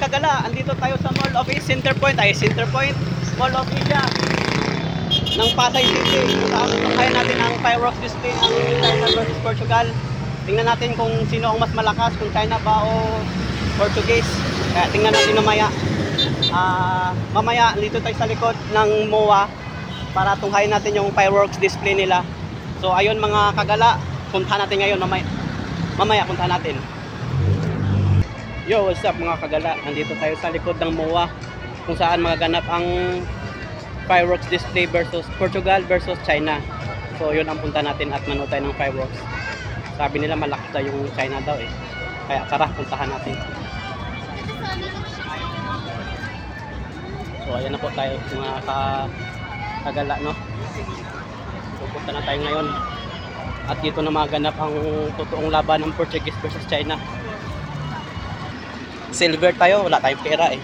kagala, andito tayo sa Mall of East Centerpoint, Mall of Asia ng Pasay City. Saan kaya natin ang fireworks display ng China versus Portugal. Tingnan natin kung sino ang mas malakas, kung China ba o Portuguese. Kaya tingnan natin mamaya. Mamaya dito tayo sa likod ng MOA para tunghayin natin yung fireworks display nila. So ayun mga kagala, punta natin ngayon mamaya punta natin. Yo, what's up mga kagala? Nandito tayo sa likod ng MOA kung saan magaganap ang fireworks display versus Portugal versus China. So yun ang punta natin at manood tayo ng fireworks. Sabi nila malakas daw yung China daw eh. Kaya tara, puntahan natin. So ayan na po tayo mga kagala, no? Pupunta na tayo ngayon. At dito na maganap ang totoong laban ng Portuguese versus China. Silver tayo, wala tayong pera eh.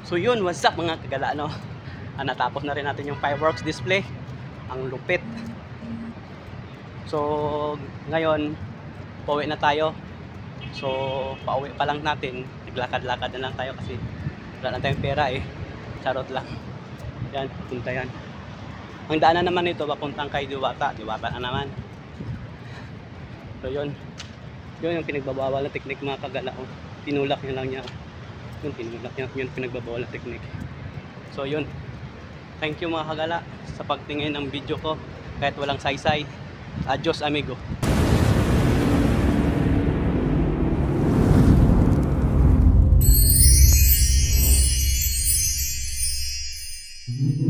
So yun, what's up mga kagala, no? Natapos na rin natin yung fireworks display. Ang lupit. So ngayon, pauwi na tayo. So pauwi pa lang natin. Naglakad-lakad na lang tayo kasi wala na tayong pera eh. Charot lang. Yan, punta yan. Ang daanan naman nito, papuntang kay Diwata. Diwata na naman. So yun. Yun yung pinagbabawal na teknik mga kagala. Tinulak niya lang niya. Yun, yun pinagbabawal na technique. So yun, thank you mga kagala sa pagtingin ng video ko kahit walang saysay. Adios amigo. Mm-hmm.